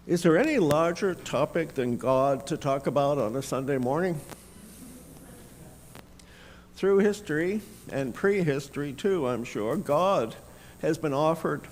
Is there any larger topic than God to talk about on a Sunday morning? Through history, and prehistory too, I'm sure, God has been offered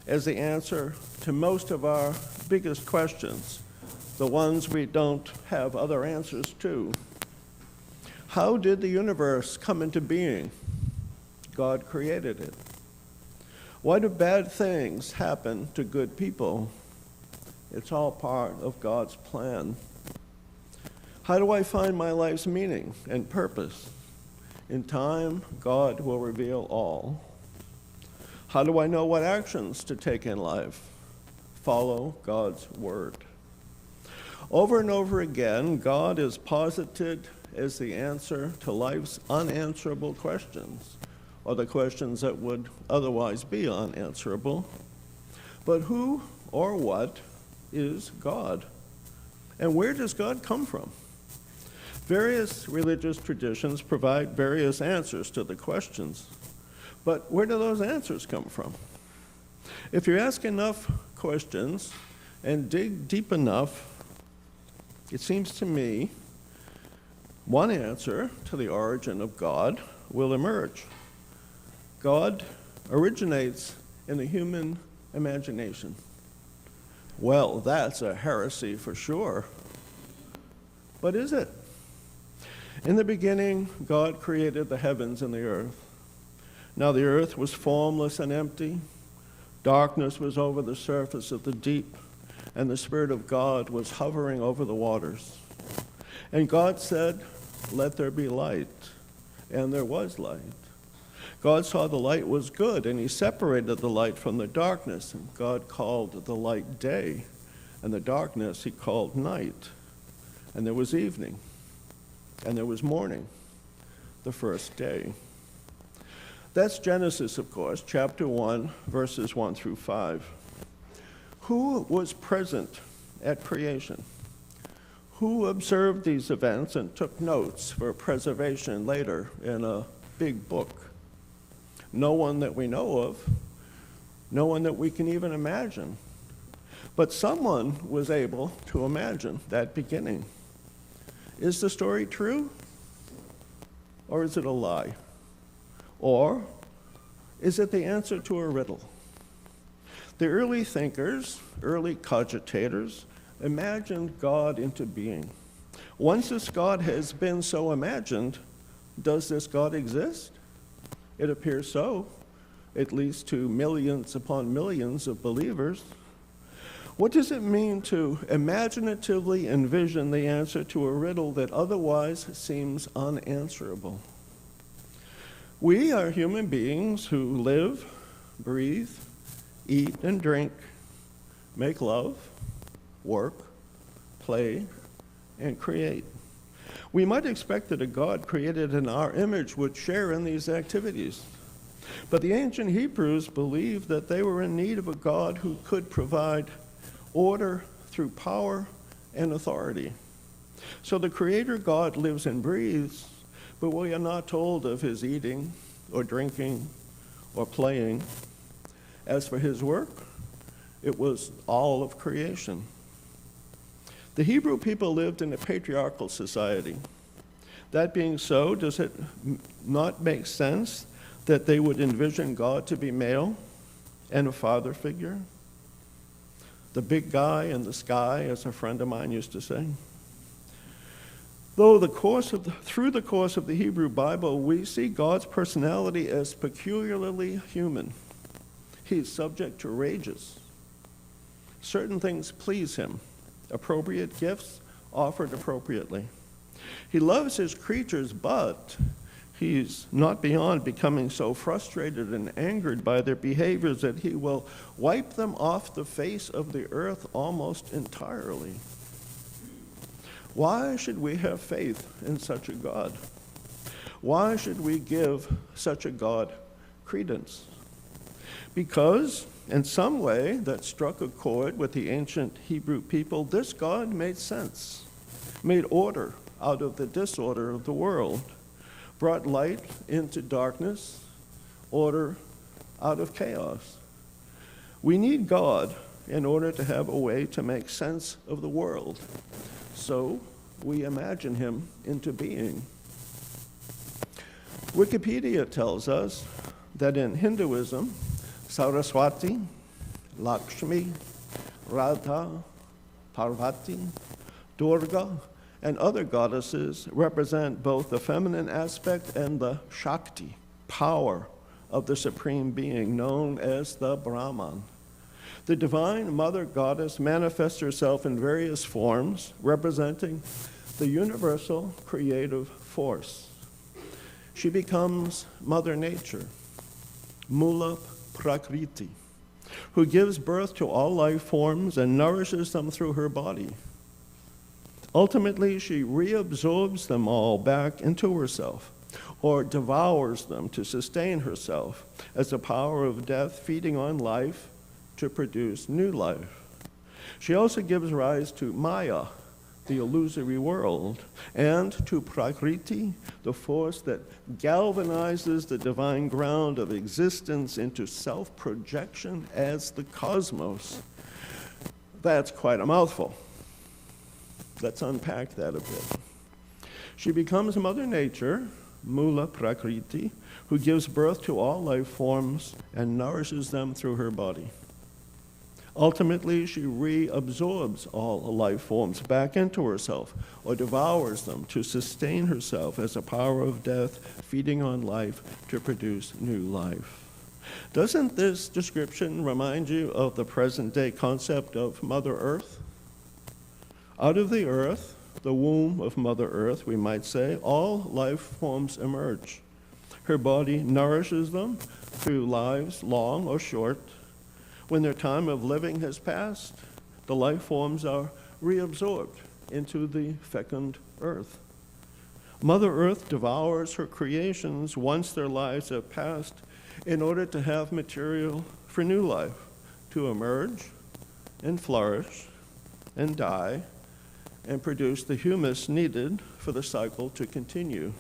as the answer to most of our biggest questions, the ones we don't have other answers to. How did the universe come into being? God created it. Why do bad things happen to good people? It's all part of God's plan. How do I find my life's meaning and purpose? In time, God will reveal all. How do I know what actions to take in life? Follow God's word. Over and over again, God is posited as the answer to life's unanswerable questions, or the questions that would otherwise be unanswerable. But who or what is God? And where does God come from? Various religious traditions provide various answers to the questions, but where do those answers come from? If you ask enough questions and dig deep enough, it seems to me one answer to the origin of God will emerge. God originates in the human imagination. Well, that's a heresy for sure. But is it? In the beginning, God created the heavens and the earth. Now the earth was formless and empty. Darkness was over the surface of the deep, and the Spirit of God was hovering over the waters. And God said, "Let there be light." And there was light. God saw the light was good, and he separated the light from the darkness. And God called the light day, and the darkness he called night. And there was evening, and there was morning, the first day. That's Genesis, of course, chapter 1, verses 1 through 5. Who was present at creation? Who observed these events and took notes for preservation later in a big book? No one that we know of, no one that we can even imagine. But someone was able to imagine that beginning. Is the story true? Or is it a lie? Or is it the answer to a riddle? The early thinkers, early cogitators, imagined God into being. Once this God has been so imagined, does this God exist? It appears so, at least to millions upon millions of believers. What does it mean to imaginatively envision the answer to a riddle that otherwise seems unanswerable? We are human beings who live, breathe, eat and drink, make love, work, play, and create. We might expect that a God created in our image would share in these activities. But the ancient Hebrews believed that they were in need of a God who could provide order through power and authority. So the Creator God lives and breathes, but we are not told of his eating or drinking or playing. As for his work, it was all of creation. The Hebrew people lived in a patriarchal society. That being so, does it not make sense that they would envision God to be male and a father figure? The big guy in the sky, as a friend of mine used to say. Through the course of the Hebrew Bible, we see God's personality as peculiarly human. He is subject to rages. Certain things please him. Appropriate gifts offered appropriately. He loves his creatures, but he's not beyond becoming so frustrated and angered by their behaviors that he will wipe them off the face of the earth almost entirely. Why should we have faith in such a God? Why should we give such a God credence? Because in some way that struck a chord with the ancient Hebrew people, this God made sense, made order out of the disorder of the world, brought light into darkness, order out of chaos. We need God in order to have a way to make sense of the world. So we imagine him into being. Wikipedia tells us that in Hinduism, Saraswati, Lakshmi, Radha, Parvati, Durga, and other goddesses represent both the feminine aspect and the Shakti, power of the Supreme Being, known as the Brahman. The Divine Mother Goddess manifests herself in various forms, representing the universal creative force. She becomes Mother Nature, Mula Prakriti, who gives birth to all life forms and nourishes them through her body. Ultimately, she reabsorbs them all back into herself, or devours them to sustain herself, as the power of death feeding on life to produce new life. She also gives rise to Maya, the illusory world, and to Prakriti, the force that galvanizes the divine ground of existence into self-projection as the cosmos. That's quite a mouthful. Let's unpack that a bit. She becomes Mother Nature, Mula Prakriti, who gives birth to all life forms and nourishes them through her body. Ultimately, she reabsorbs all life forms back into herself, or devours them to sustain herself as a power of death, feeding on life to produce new life. Doesn't this description remind you of the present-day concept of Mother Earth? Out of the earth, the womb of Mother Earth, we might say, all life forms emerge. Her body nourishes them through lives long or short. When their time of living has passed, the life forms are reabsorbed into the fecund earth. Mother Earth devours her creations once their lives have passed in order to have material for new life, to emerge and flourish and die and produce the humus needed for the cycle to continue.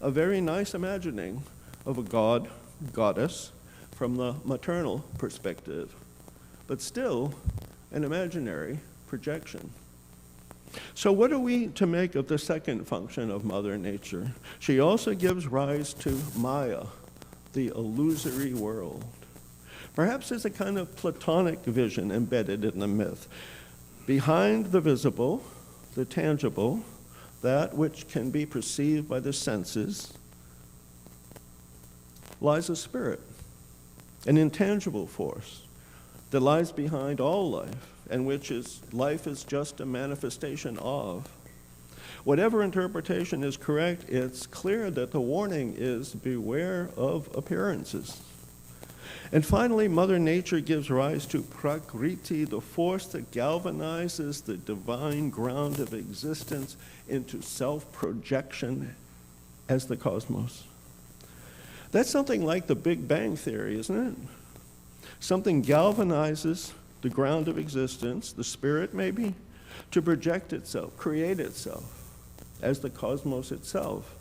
A very nice imagining of a god, goddess, from the maternal perspective, but still an imaginary projection. So what are we to make of the second function of Mother Nature? She also gives rise to Maya, the illusory world. Perhaps there's a kind of Platonic vision embedded in the myth. Behind the visible, the tangible, that which can be perceived by the senses, lies a spirit, an intangible force that lies behind all life, and which life is just a manifestation of. Whatever interpretation is correct, it's clear that the warning is beware of appearances. And finally, Mother Nature gives rise to Prakriti, the force that galvanizes the divine ground of existence into self-projection as the cosmos. That's something like the Big Bang Theory, isn't it? Something galvanizes the ground of existence, the spirit maybe, to project itself, create itself as the cosmos itself.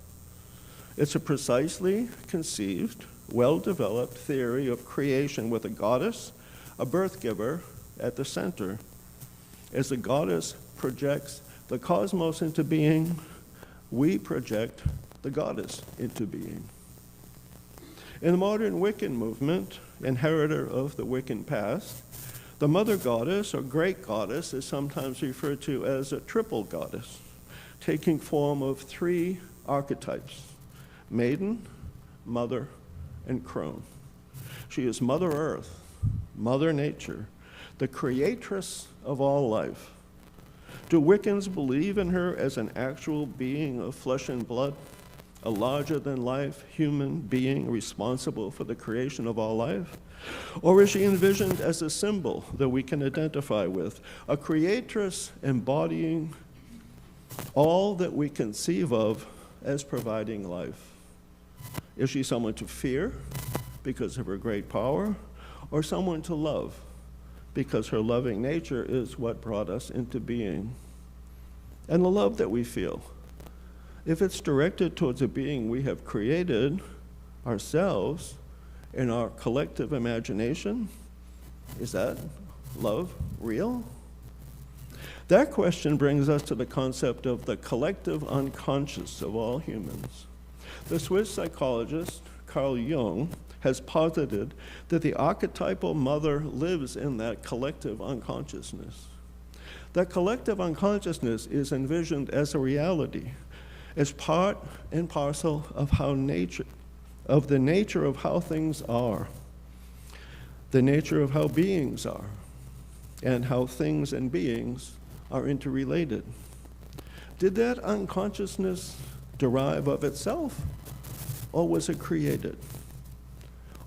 It's a precisely conceived, well-developed theory of creation with a goddess, a birth giver, at the center. As the goddess projects the cosmos into being, we project the goddess into being. In the modern Wiccan movement, inheritor of the Wiccan past, the mother goddess or great goddess is sometimes referred to as a triple goddess, taking form of three archetypes: maiden, mother, and crone. She is Mother Earth, Mother Nature, the creatress of all life. Do Wiccans believe in her as an actual being of flesh and blood, a larger-than-life human being responsible for the creation of all life? Or is she envisioned as a symbol that we can identify with, a creatress embodying all that we conceive of as providing life? Is she someone to fear because of her great power, or someone to love because her loving nature is what brought us into being? And the love that we feel, if it's directed towards a being we have created ourselves in our collective imagination, is that love real? That question brings us to the concept of the collective unconscious of all humans. The Swiss psychologist Carl Jung has posited that the archetypal mother lives in that collective unconsciousness. That collective unconsciousness is envisioned as a reality, as part and parcel of the nature of how things are, the nature of how beings are, and how things and beings are interrelated. Did that unconsciousness derive of itself, or was it created?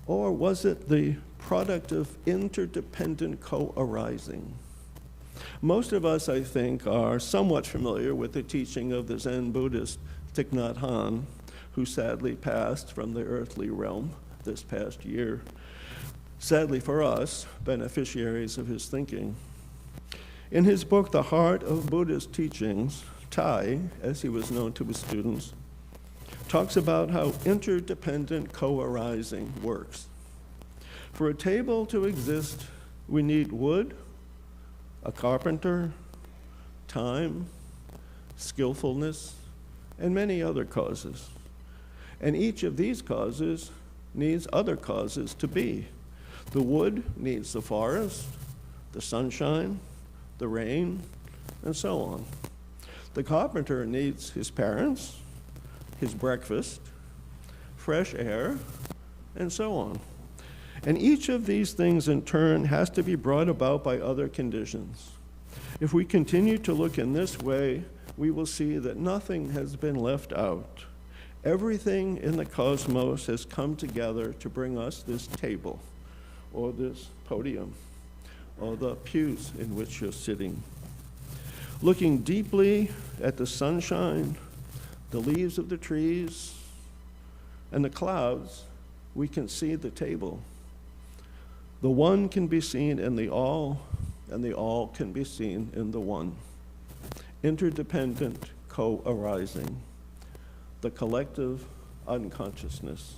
Or was it the product of interdependent co-arising? Most of us, I think, are somewhat familiar with the teaching of the Zen Buddhist Thich Nhat Hanh, who sadly passed from the earthly realm this past year. Sadly for us, beneficiaries of his thinking. In his book, The Heart of Buddhist Teachings, Tai, as he was known to his students, talks about how interdependent co-arising works. For a table to exist, we need wood, a carpenter, time, skillfulness, and many other causes. And each of these causes needs other causes to be. The wood needs the forest, the sunshine, the rain, and so on. The carpenter needs his parents, his breakfast, fresh air, and so on. And each of these things in turn has to be brought about by other conditions. If we continue to look in this way, we will see that nothing has been left out. Everything in the cosmos has come together to bring us this table, or this podium, or the pews in which you're sitting. Looking deeply at the sunshine, the leaves of the trees, and the clouds, we can see the table. The one can be seen in the all, and the all can be seen in the one. Interdependent co-arising, the collective unconsciousness,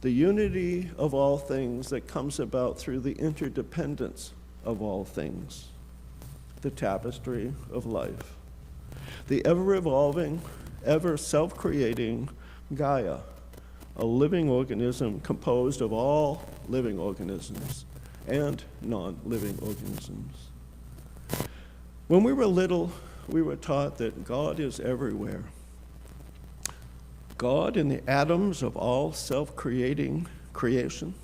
the unity of all things that comes about through the interdependence of all things, the tapestry of life, the ever-evolving, ever-self-creating Gaia, a living organism composed of all living organisms and non-living organisms. When we were little, we were taught that God is everywhere. God in the atoms of all self-creating creation,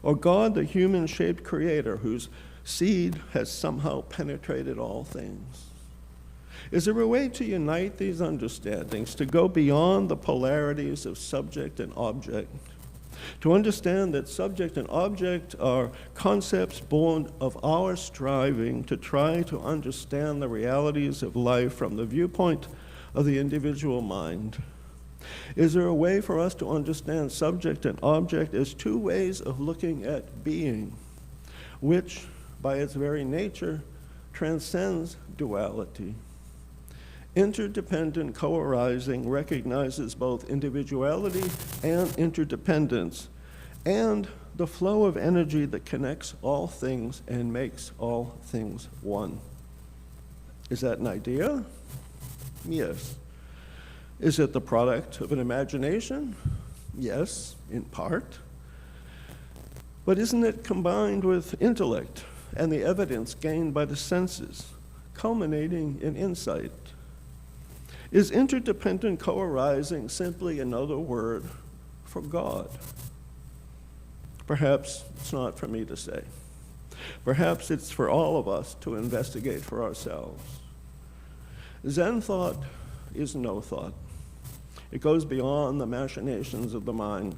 or God, the human-shaped creator whose seed has somehow penetrated all things. Is there a way to unite these understandings, to go beyond the polarities of subject and object, to understand that subject and object are concepts born of our striving to try to understand the realities of life from the viewpoint of the individual mind? Is there a way for us to understand subject and object as two ways of looking at being, which, by its very nature, transcends duality? Interdependent co-arising recognizes both individuality and interdependence, and the flow of energy that connects all things and makes all things one. Is that an idea? Yes. Is it the product of an imagination? Yes, in part. But isn't it combined with intellect and the evidence gained by the senses, culminating in insight? Is interdependent co-arising simply another word for God? Perhaps it's not for me to say. Perhaps it's for all of us to investigate for ourselves. Zen thought is no thought. It goes beyond the machinations of the mind.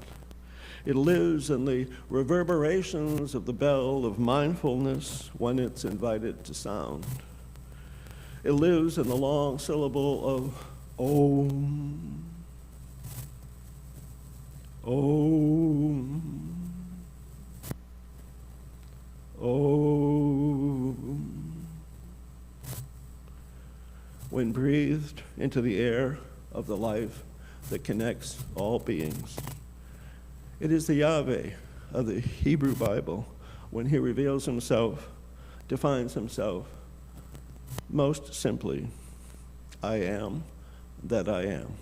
It lives in the reverberations of the bell of mindfulness when it's invited to sound. It lives in the long syllable of Om, Om, Om. When breathed into the air of the life that connects all beings. It is the Yahweh of the Hebrew Bible when he reveals himself defines himself most simply, I am that I am.